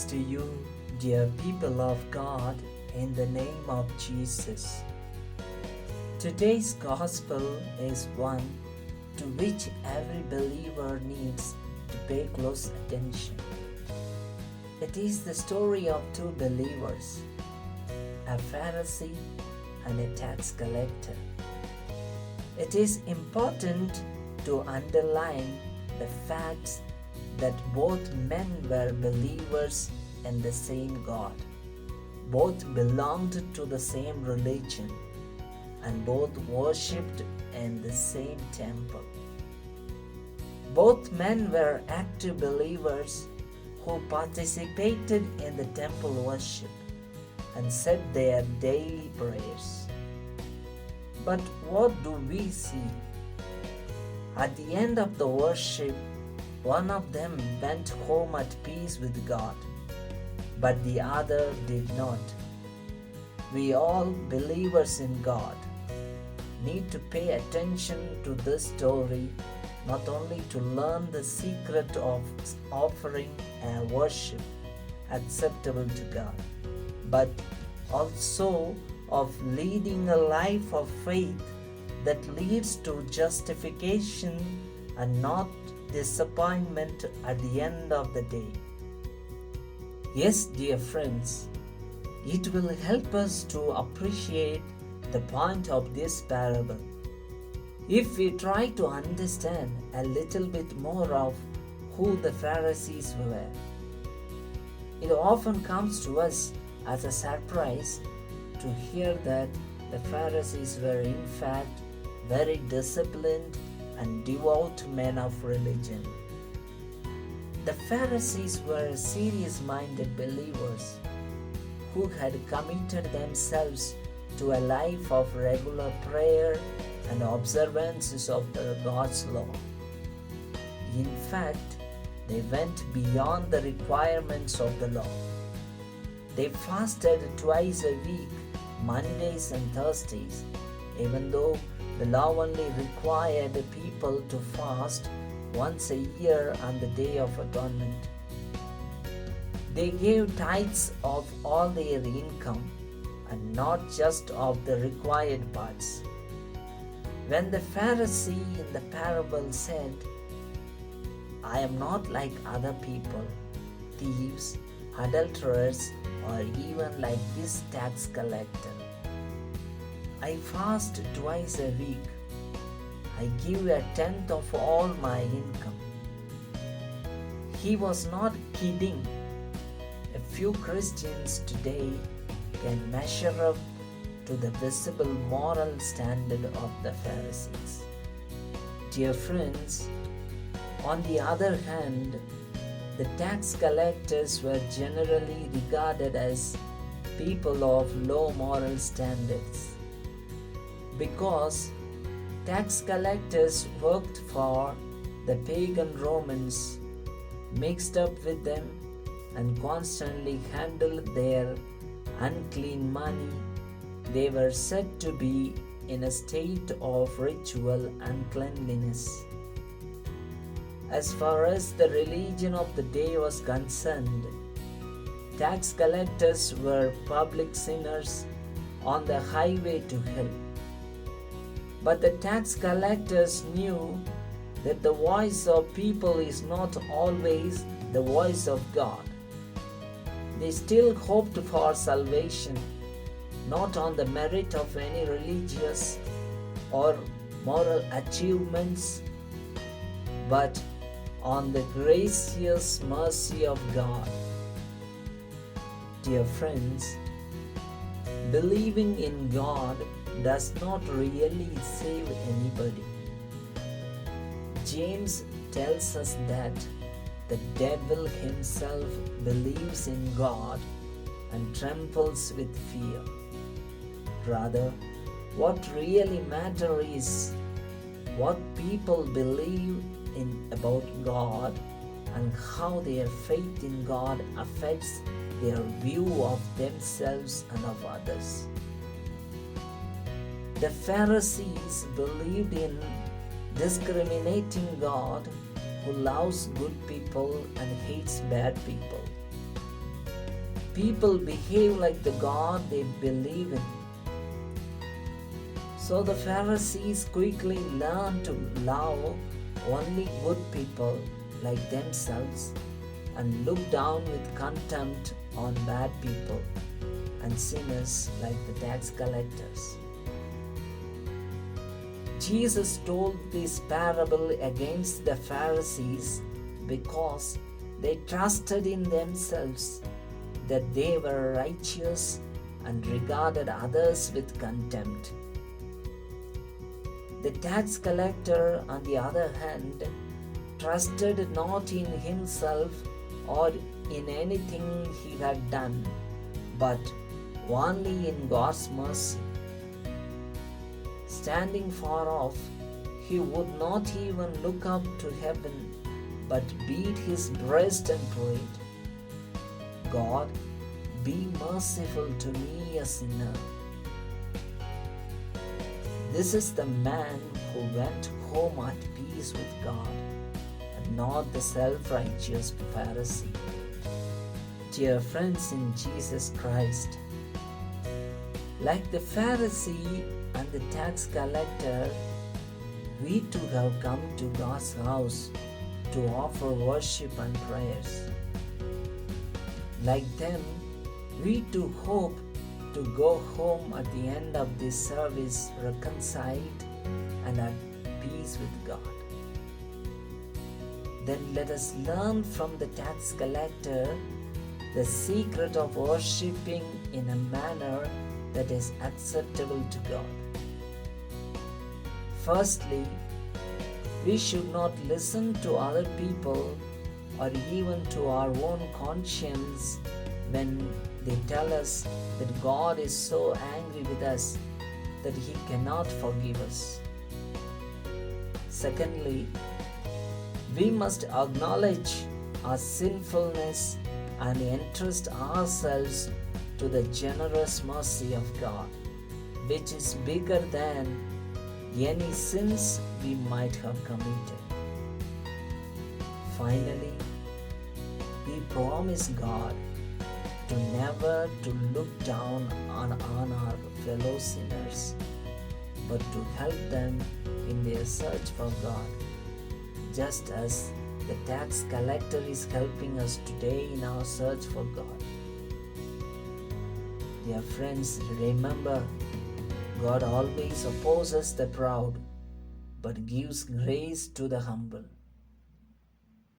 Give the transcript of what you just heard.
Greetings to you, dear people of God, in the name of Jesus. Today's gospel is one to which every believer needs to pay close attention. It is the story of two believers, a Pharisee and a tax collector. It is important to underline the facts that both men were believers in the same God. Both belonged to the same religion and both worshipped in the same temple. Both men were active believers who participated in the temple worship and said their daily prayers. But what do we see? At the end of the worship, one of them went home at peace with God, but the other did not. We all, believers in God, need to pay attention to this story, not only to learn the secret of offering a worship acceptable to God, but also of leading a life of faith that leads to justification and not disappointment at the end of the day. Yes, dear friends, it will help us to appreciate the point of this parable. If we try to understand a little bit more of who the Pharisees were, it often comes to us as a surprise to hear that the Pharisees were in fact very disciplined and devout men of religion. The Pharisees were serious-minded believers who had committed themselves to a life of regular prayer and observances of God's law. In fact, they went beyond the requirements of the law. They fasted twice a week, Mondays and Thursdays, even though the law only required people to fast once a year on the Day of Atonement. They gave tithes of all their income and not just of the required parts. When the Pharisee in the parable said, "I am not like other people, thieves, adulterers, or even like this tax collector. I fast twice a week. I give a tenth of all my income." He was not kidding. A few Christians today can measure up to the visible moral standard of the Pharisees. Dear friends, on the other hand, the tax collectors were generally regarded as people of low moral standards, because tax collectors worked for the pagan Romans, mixed up with them, and constantly handled their unclean money. They were said to be in a state of ritual uncleanliness. As far as the religion of the day was concerned, tax collectors were public sinners on the highway to hell. But the tax collectors knew that the voice of people is not always the voice of God. They still hoped for salvation, not on the merit of any religious or moral achievements, but on the gracious mercy of God. Dear friends, believing in God does not really save anybody. James tells us that the devil himself believes in God and trembles with fear. Rather, what really matters is what people believe in about God and how their faith in God affects their view of themselves and of others. The Pharisees believed in discriminating God who loves good people and hates bad people. people behave like the God they believe in. So the Pharisees quickly learned to love only good people like themselves and look down with contempt on bad people and sinners like the tax collectors. Jesus told this parable against the Pharisees because they trusted in themselves that they were righteous and regarded others with contempt. The tax collector, on the other hand, trusted not in himself or in anything he had done, but only in God's mercy. Standing far off, he would not even look up to heaven, but beat his breast and prayed, God, be merciful to me, a sinner. This is the man who went home at peace with God, and not the self-righteous Pharisee. Dear friends in Jesus Christ, like the Pharisee and the tax collector, we too have come to God's house to offer worship and prayers. Like them, we too hope to go home at the end of this service reconciled and at peace with God. Then let us learn from the tax collector the secret of worshipping in a manner that is acceptable to God. Firstly, we should not listen to other people or even to our own conscience when they tell us that God is so angry with us that He cannot forgive us. Secondly, we must acknowledge our sinfulness and entrust ourselves to the generous mercy of God, which is bigger than any sins we might have committed. Finally, we promise God to never to look down on our fellow sinners, but to help them in their search for God, just as the tax collector is helping us today in our search for God. Dear friends, remember, God always opposes the proud, but gives grace to the humble.